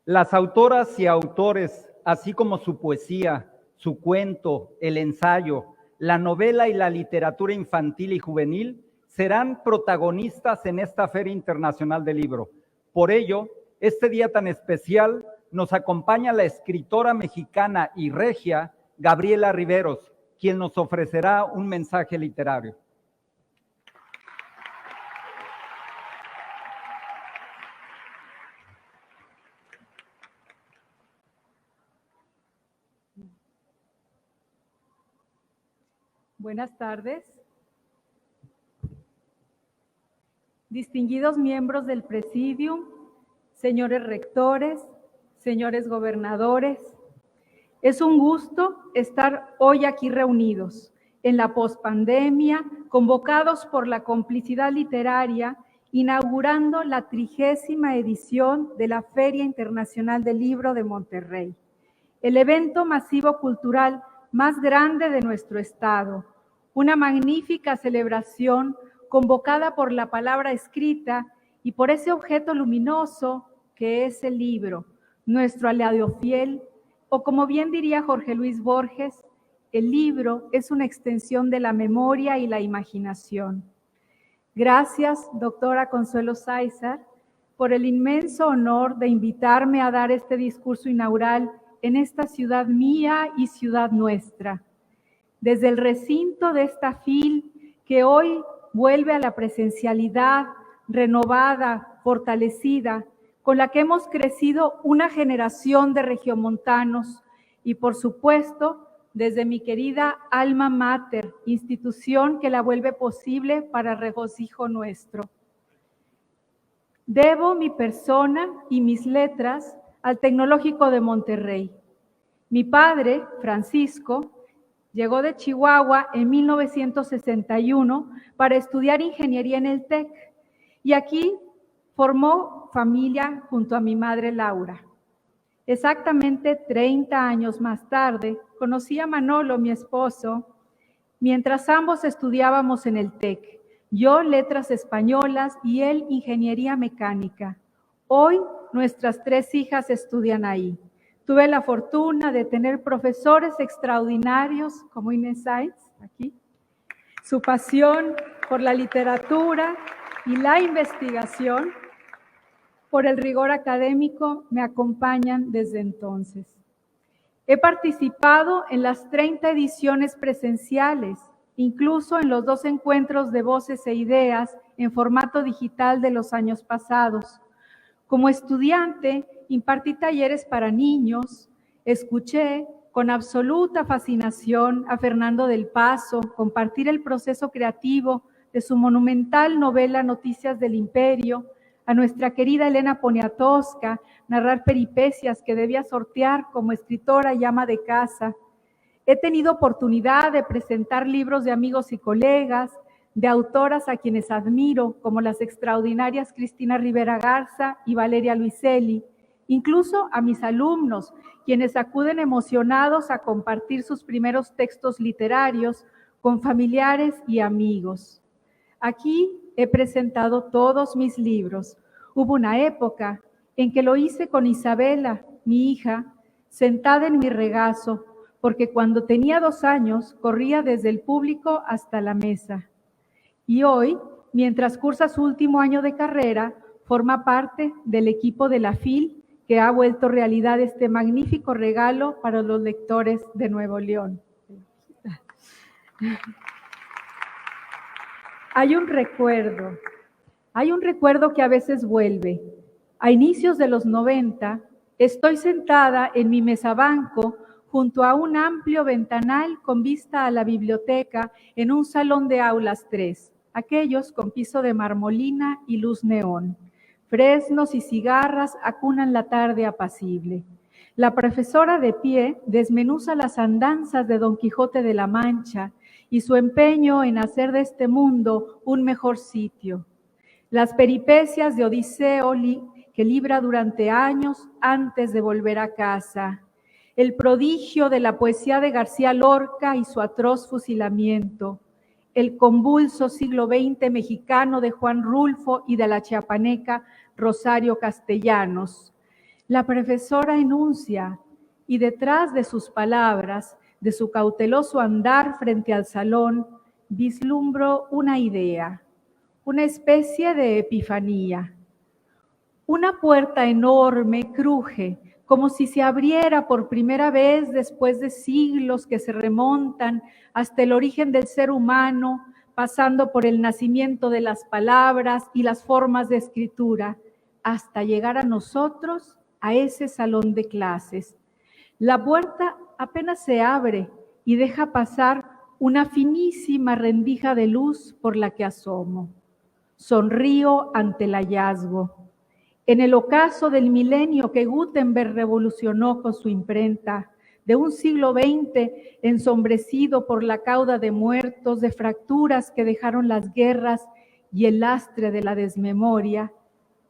Las autoras y autores, así como su poesía, su cuento, el ensayo, la novela y la literatura infantil y juvenil, serán protagonistas en esta Feria Internacional del Libro. Por ello, este día tan especial nos acompaña la escritora mexicana y regia Gabriela Riveros, quien nos ofrecerá un mensaje literario. Buenas tardes. Distinguidos miembros del Presidium, señores rectores, señores gobernadores, es un gusto estar hoy aquí reunidos en la pospandemia, convocados por la complicidad literaria, inaugurando la 30ª edición de la Feria Internacional del Libro de Monterrey, el evento masivo cultural más grande de nuestro estado, una magnífica celebración convocada por la palabra escrita y por ese objeto luminoso que es el libro, nuestro aliado fiel, o como bien diría Jorge Luis Borges, el libro es una extensión de la memoria y la imaginación. Gracias, doctora Consuelo Sáizar, por el inmenso honor de invitarme a dar este discurso inaugural en esta ciudad mía y ciudad nuestra. Desde el recinto de esta FIL, que hoy vuelve a la presencialidad renovada, fortalecida, con la que hemos crecido una generación de regiomontanos y, por supuesto, desde mi querida alma mater, institución que la vuelve posible para regocijo nuestro. Debo mi persona y mis letras al Tecnológico de Monterrey. Mi padre, Francisco, llegó de Chihuahua en 1961 para estudiar ingeniería en el TEC y aquí formó familia junto a mi madre Laura. Exactamente 30 años más tarde, conocí a Manolo, mi esposo, mientras ambos estudiábamos en el TEC. Yo letras españolas y él ingeniería mecánica. Hoy nuestras 3 hijas estudian ahí. Tuve la fortuna de tener profesores extraordinarios como Inés Sainz, aquí. Su pasión por la literatura y la investigación, por el rigor académico, me acompañan desde entonces. He participado en las 30 ediciones presenciales, incluso en los 2 encuentros de voces e ideas en formato digital de los años pasados. Como estudiante, impartí talleres para niños, escuché con absoluta fascinación a Fernando del Pazo compartir el proceso creativo de su monumental novela Noticias del Imperio, a nuestra querida Elena Poniatowska narrar peripecias que debía sortear como escritora y ama de casa. He tenido oportunidad de presentar libros de amigos y colegas, de autoras a quienes admiro, como las extraordinarias Cristina Rivera Garza y Valeria Luiselli, incluso a mis alumnos, quienes acuden emocionados a compartir sus primeros textos literarios con familiares y amigos. Aquí he presentado todos mis libros. Hubo una época en que lo hice con Isabela, mi hija, sentada en mi regazo, porque cuando tenía 2 años corría desde el público hasta la mesa. Y hoy, mientras cursa su último año de carrera, forma parte del equipo de la FIL que ha vuelto realidad este magnífico regalo para los lectores de Nuevo León. Hay un recuerdo que a veces vuelve. A inicios de los 90, estoy sentada en mi mesabanco junto a un amplio ventanal con vista a la biblioteca en un salón de aulas 3, aquellos con piso de marmolina y luz neón. Fresnos y cigarras acunan la tarde apacible. La profesora de pie desmenuza las andanzas de Don Quijote de la Mancha y su empeño en hacer de este mundo un mejor sitio. Las peripecias de Odiseo que libra durante años antes de volver a casa. El prodigio de la poesía de García Lorca y su atroz fusilamiento. El convulso siglo XX mexicano de Juan Rulfo y de la chiapaneca Rosario Castellanos. La profesora enuncia y detrás de sus palabras, de su cauteloso andar frente al salón, vislumbro una idea, una especie de epifanía. Una puerta enorme cruje, como si se abriera por primera vez después de siglos que se remontan hasta el origen del ser humano, pasando por el nacimiento de las palabras y las formas de escritura, hasta llegar a nosotros, a ese salón de clases. La puerta apenas se abre y deja pasar una finísima rendija de luz por la que asomo. Sonrío ante el hallazgo. En el ocaso del milenio que Gutenberg revolucionó con su imprenta, de un siglo XX ensombrecido por la cauda de muertos, de fracturas que dejaron las guerras y el lastre de la desmemoria,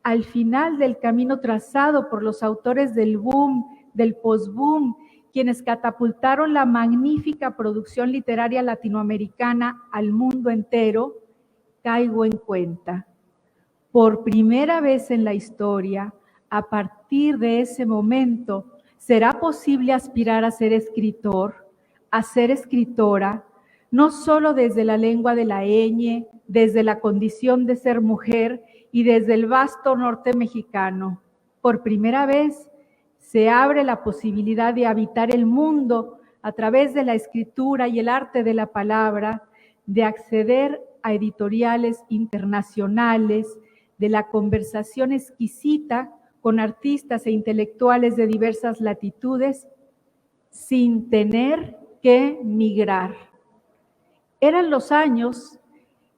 al final del camino trazado por los autores del boom, del post-boom, quienes catapultaron la magnífica producción literaria latinoamericana al mundo entero, caigo en cuenta. Por primera vez en la historia, a partir de ese momento, será posible aspirar a ser escritor, a ser escritora, no solo desde la lengua de la ñ, desde la condición de ser mujer y desde el vasto norte mexicano. Por primera vez se abre la posibilidad de habitar el mundo a través de la escritura y el arte de la palabra, de acceder a editoriales internacionales, de la conversación exquisita con artistas e intelectuales de diversas latitudes, sin tener que migrar. Eran los años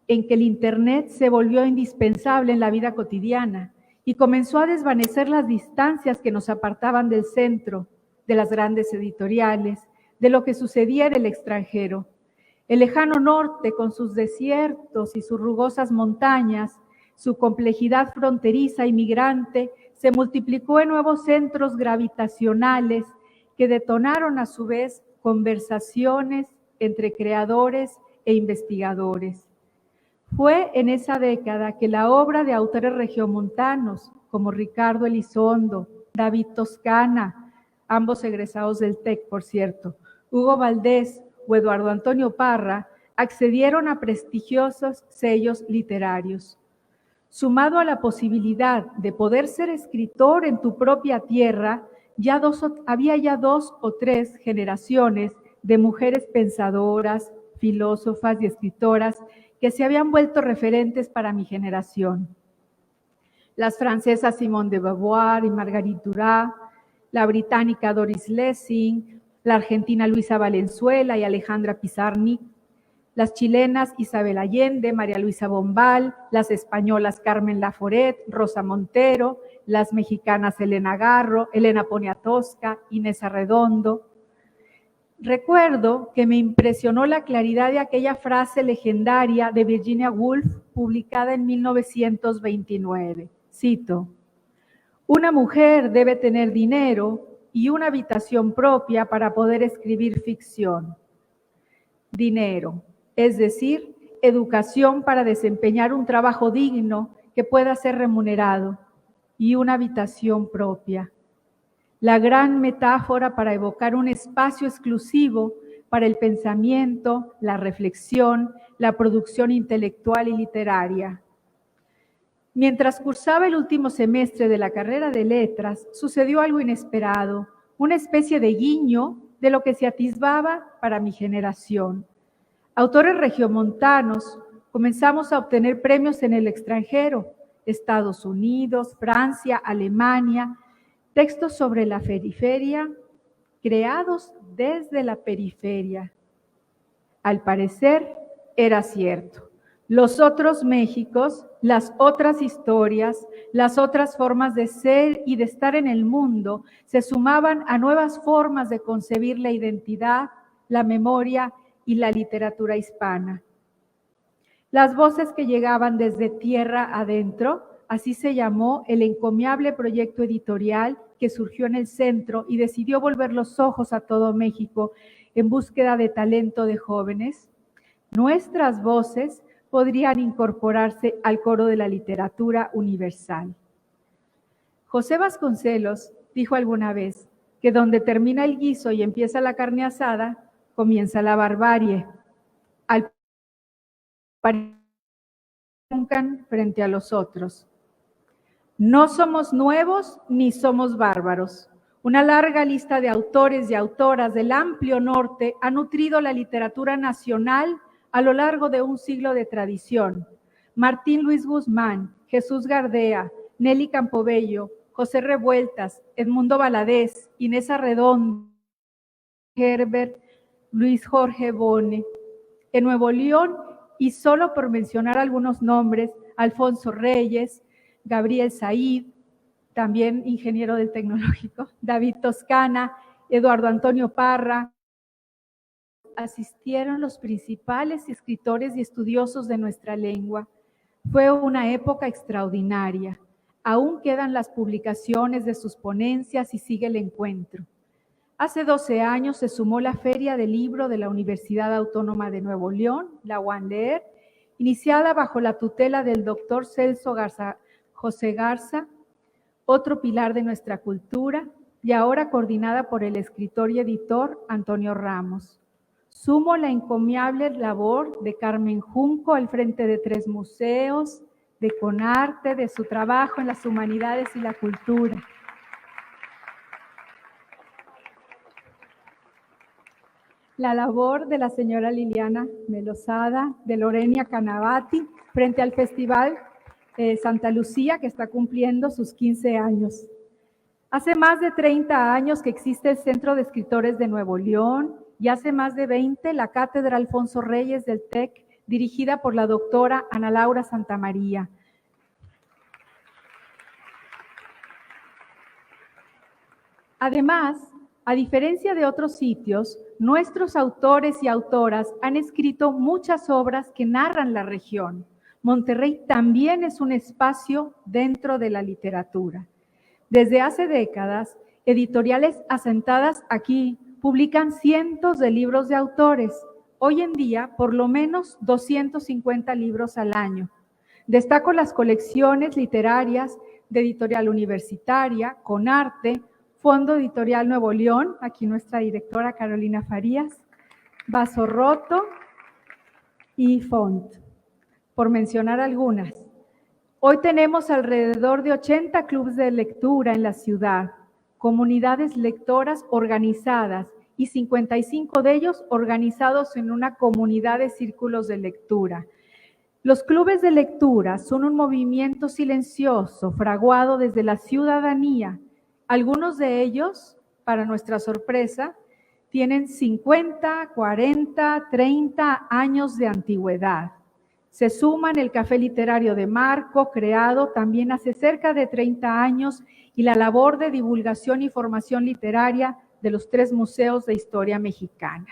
en que el Internet se volvió indispensable en la vida cotidiana y comenzó a desvanecer las distancias que nos apartaban del centro, de las grandes editoriales, de lo que sucedía en el extranjero. El lejano norte, con sus desiertos y sus rugosas montañas, su complejidad fronteriza y migrante, se multiplicó en nuevos centros gravitacionales que detonaron a su vez conversaciones entre creadores e investigadores. Fue en esa década que la obra de autores regiomontanos como Ricardo Elizondo, David Toscana, ambos egresados del TEC, por cierto, Hugo Valdés o Eduardo Antonio Parra, accedieron a prestigiosos sellos literarios. Sumado a la posibilidad de poder ser escritor en tu propia tierra, había ya dos o tres generaciones de mujeres pensadoras, filósofas y escritoras que se habían vuelto referentes para mi generación. Las francesas Simone de Beauvoir y Marguerite Duras, la británica Doris Lessing, la argentina Luisa Valenzuela y Alejandra Pizarnik, las chilenas Isabel Allende, María Luisa Bombal, las españolas Carmen Laforet, Rosa Montero, las mexicanas Elena Garro, Elena Poniatowska, Inés Arredondo. Recuerdo que me impresionó la claridad de aquella frase legendaria de Virginia Woolf, publicada en 1929. Cito: "Una mujer debe tener dinero y una habitación propia para poder escribir ficción. Dinero, es decir, educación para desempeñar un trabajo digno que pueda ser remunerado, y una habitación propia. La gran metáfora para evocar un espacio exclusivo para el pensamiento, la reflexión, la producción intelectual y literaria". Mientras cursaba el último semestre de la carrera de letras, sucedió algo inesperado, una especie de guiño de lo que se atisbaba para mi generación. Autores regiomontanos comenzamos a obtener premios en el extranjero, Estados Unidos, Francia, Alemania, textos sobre la periferia, creados desde la periferia. Al parecer, era cierto. Los otros Méxicos, las otras historias, las otras formas de ser y de estar en el mundo se sumaban a nuevas formas de concebir la identidad, la memoria y la literatura hispana. Las voces que llegaban desde tierra adentro, así se llamó el encomiable proyecto editorial que surgió en el centro y decidió volver los ojos a todo México en búsqueda de talento de jóvenes. Nuestras voces podrían incorporarse al coro de la literatura universal. José Vasconcelos dijo alguna vez que donde termina el guiso y empieza la carne asada, comienza la barbarie. Al frente a los otros. No somos nuevos ni somos bárbaros. Una larga lista de autores y autoras del amplio norte ha nutrido la literatura nacional a lo largo de un siglo de tradición. Martín Luis Guzmán, Jesús Gardea, Nelly Campobello, José Revueltas, Edmundo Valadez, Inés Arredondo, Herbert, Luis Jorge Bone. En Nuevo León, y solo por mencionar algunos nombres, Alfonso Reyes, Gabriel Said, también ingeniero del Tecnológico, David Toscana, Eduardo Antonio Parra, asistieron los principales escritores y estudiosos de nuestra lengua. Fue una época extraordinaria. Aún quedan las publicaciones de sus ponencias y sigue el encuentro. Hace 12 años se sumó la Feria del Libro de la Universidad Autónoma de Nuevo León, la UANLER, iniciada bajo la tutela del doctor Celso José Garza, otro pilar de nuestra cultura, y ahora coordinada por el escritor y editor Antonio Ramos. Sumo la encomiable labor de Carmen Junco al frente de 3 museos, de Conarte, de su trabajo en las humanidades y la cultura. La labor de la señora Liliana Melosada, de Lorenia Canavati, frente al Festival Santa Lucía, que está cumpliendo sus 15 años. Hace más de 30 años que existe el Centro de Escritores de Nuevo León y hace más de 20 la Cátedra Alfonso Reyes del TEC, dirigida por la doctora Ana Laura Santamaría. Además, a diferencia de otros sitios, nuestros autores y autoras han escrito muchas obras que narran la región. Monterrey también es un espacio dentro de la literatura. Desde hace décadas, editoriales asentadas aquí publican cientos de libros de autores. Hoy en día, por lo menos 250 libros al año. Destaco las colecciones literarias de Editorial Universitaria, Conarte, Fondo Editorial Nuevo León, aquí nuestra directora Carolina Farías, Vaso Roto y Font, por mencionar algunas. Hoy tenemos alrededor de 80 clubes de lectura en la ciudad, comunidades lectoras organizadas y 55 de ellos organizados en una comunidad de círculos de lectura. Los clubes de lectura son un movimiento silencioso, fraguado desde la ciudadanía. Algunos de ellos, para nuestra sorpresa, tienen 50, 40, 30 años de antigüedad. Se suman el Café Literario de Marco, creado también hace cerca de 30 años, y la labor de divulgación y formación literaria de los 3 museos de historia mexicana.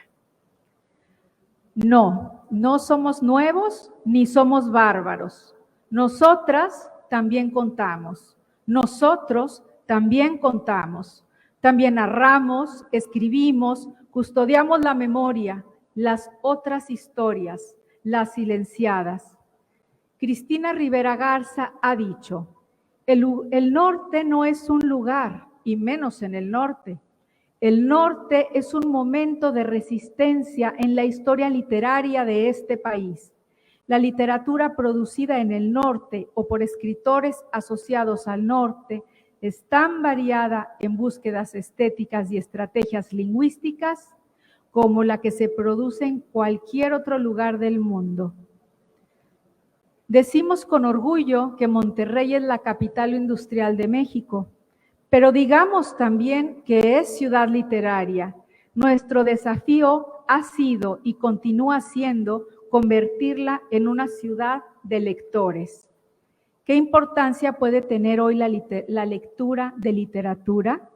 No somos nuevos ni somos bárbaros. Nosotras también contamos. Nosotros también contamos. También narramos, escribimos, custodiamos la memoria, las otras historias, las silenciadas. Cristina Rivera Garza ha dicho, el norte no es un lugar, y menos en el norte. El norte es un momento de resistencia en la historia literaria de este país. La literatura producida en el norte o por escritores asociados al norte es tan variada en búsquedas estéticas y estrategias lingüísticas como la que se produce en cualquier otro lugar del mundo. Decimos con orgullo que Monterrey es la capital industrial de México, pero digamos también que es ciudad literaria. Nuestro desafío ha sido y continúa siendo convertirla en una ciudad de lectores. ¿Qué importancia puede tener hoy la lectura de literatura?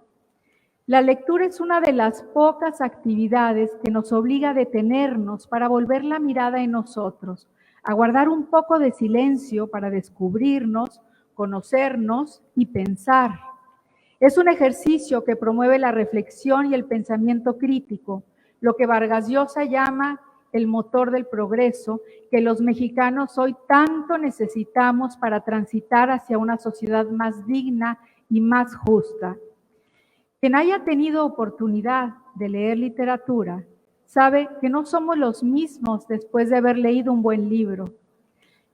La lectura es una de las pocas actividades que nos obliga a detenernos para volver la mirada en nosotros, a guardar un poco de silencio para descubrirnos, conocernos y pensar. Es un ejercicio que promueve la reflexión y el pensamiento crítico, lo que Vargas Llosa llama el motor del progreso, que los mexicanos hoy tanto necesitamos para transitar hacia una sociedad más digna y más justa. Quien haya tenido oportunidad de leer literatura sabe que no somos los mismos después de haber leído un buen libro.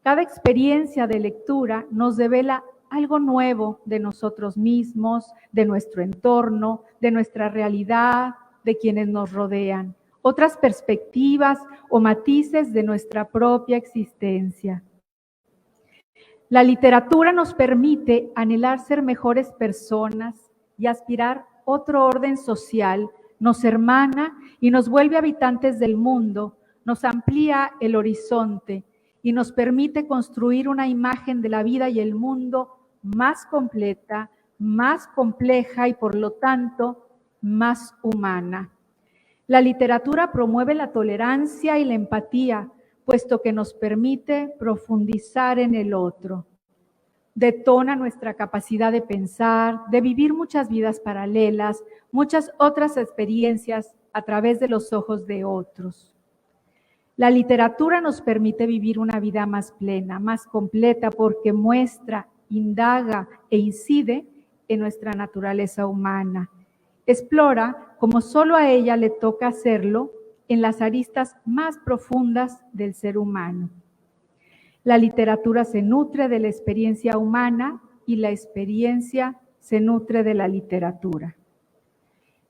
Cada experiencia de lectura nos devela algo nuevo de nosotros mismos, de nuestro entorno, de nuestra realidad, de quienes nos rodean, otras perspectivas o matices de nuestra propia existencia. La literatura nos permite anhelar ser mejores personas y aspirar otro orden social, nos hermana y nos vuelve habitantes del mundo, nos amplía el horizonte y nos permite construir una imagen de la vida y el mundo más completa, más compleja y por lo tanto más humana. La literatura promueve la tolerancia y la empatía, puesto que nos permite profundizar en el otro. Detona nuestra capacidad de pensar, de vivir muchas vidas paralelas, muchas otras experiencias a través de los ojos de otros. La literatura nos permite vivir una vida más plena, más completa, porque muestra, indaga e incide en nuestra naturaleza humana. Explora, como solo a ella le toca hacerlo, en las aristas más profundas del ser humano. La literatura se nutre de la experiencia humana y la experiencia se nutre de la literatura.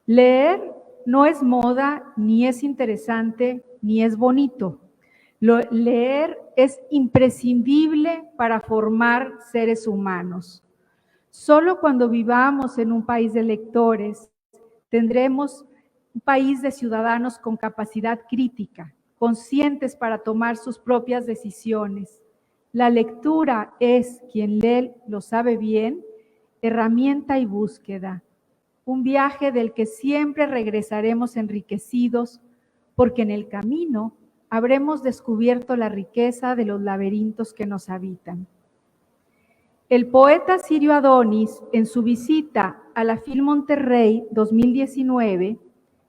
Leer no es moda, ni es interesante, ni es bonito. Leer es imprescindible para formar seres humanos. Solo cuando vivamos en un país de lectores, tendremos un país de ciudadanos con capacidad crítica, conscientes para tomar sus propias decisiones. La lectura es, quien lee lo sabe bien, herramienta y búsqueda. Un viaje del que siempre regresaremos enriquecidos, porque en el camino habremos descubierto la riqueza de los laberintos que nos habitan. El poeta Sirio Adonis, en su visita a la FIL Monterrey 2019,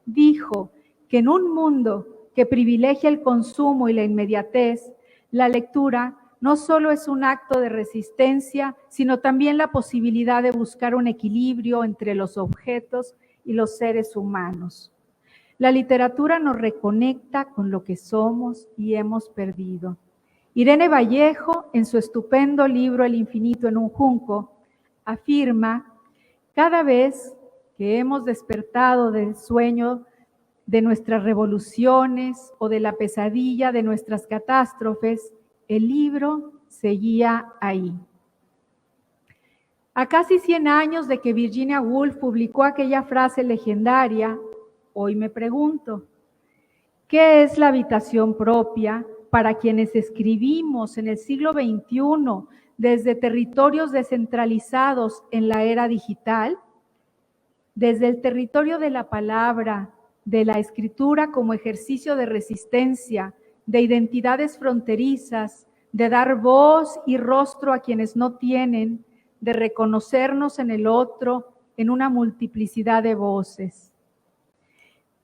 dijo que en un mundo que privilegia el consumo y la inmediatez, la lectura no solo es un acto de resistencia, sino también la posibilidad de buscar un equilibrio entre los objetos y los seres humanos. La literatura nos reconecta con lo que somos y hemos perdido. Irene Vallejo, en su estupendo libro El infinito en un junco, afirma: cada vez que hemos despertado del sueño de nuestras revoluciones o de la pesadilla de nuestras catástrofes, el libro seguía ahí. A casi 100 años de que Virginia Woolf publicó aquella frase legendaria, hoy me pregunto, ¿qué es la habitación propia para quienes escribimos en el siglo XXI desde territorios descentralizados en la era digital? Desde el territorio de la palabra, de la escritura como ejercicio de resistencia, de identidades fronterizas, de dar voz y rostro a quienes no tienen, de reconocernos en el otro en una multiplicidad de voces.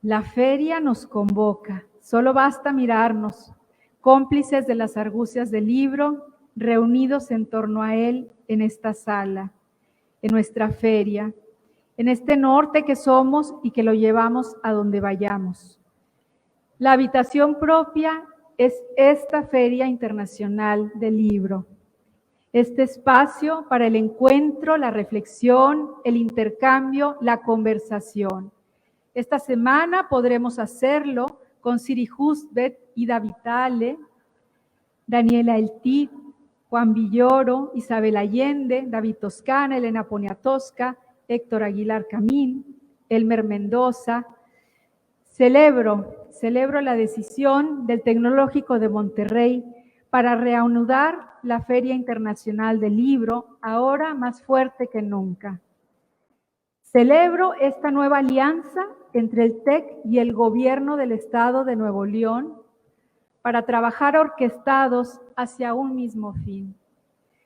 La feria nos convoca, solo basta mirarnos, cómplices de las argucias del libro, reunidos en torno a él en esta sala, en nuestra feria, en este norte que somos y que lo llevamos a donde vayamos. La habitación propia es esta Feria Internacional del Libro, este espacio para el encuentro, la reflexión, el intercambio, la conversación. Esta semana podremos hacerlo con Siri Hustvedt, Ida Vitale, Daniela Eltit, Juan Villoro, Isabel Allende, David Toscana, Elena Poniatowska, Héctor Aguilar Camín, Elmer Mendoza. Celebro la decisión del Tecnológico de Monterrey para reanudar la Feria Internacional del Libro, ahora más fuerte que nunca. Celebro esta nueva alianza entre el TEC y el Gobierno del Estado de Nuevo León para trabajar orquestados hacia un mismo fin.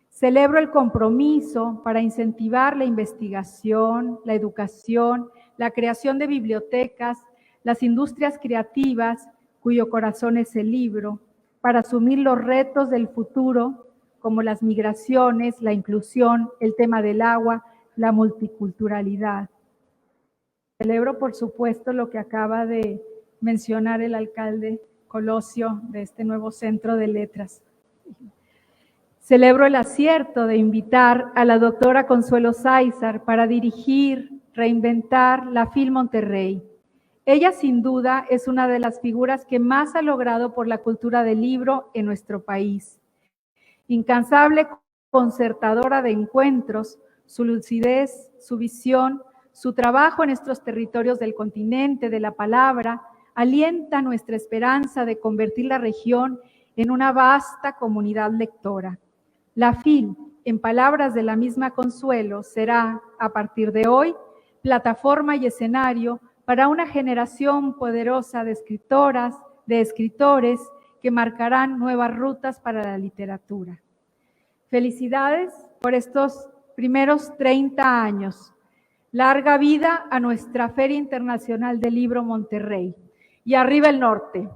Celebro el compromiso para incentivar la investigación, la educación, la creación de bibliotecas, las industrias creativas, cuyo corazón es el libro, para asumir los retos del futuro, como las migraciones, la inclusión, el tema del agua, la multiculturalidad. celebro, por supuesto, lo que acaba de mencionar el alcalde Colosio de este nuevo Centro de Letras. Celebro el acierto de invitar a la doctora Consuelo Sáizar para dirigir, reinventar la FIL Monterrey. Ella, sin duda, es una de las figuras que más ha logrado por la cultura del libro en nuestro país. Incansable concertadora de encuentros, su lucidez, su visión, su trabajo en estos territorios del continente, de la palabra, alienta nuestra esperanza de convertir la región en una vasta comunidad lectora. La FIL, en palabras de la misma Consuelo, será, a partir de hoy, plataforma y escenario para una generación poderosa de escritoras, de escritores que marcarán nuevas rutas para la literatura. Felicidades por estos primeros 30 años. Larga vida a nuestra Feria Internacional del Libro Monterrey. Y arriba el norte.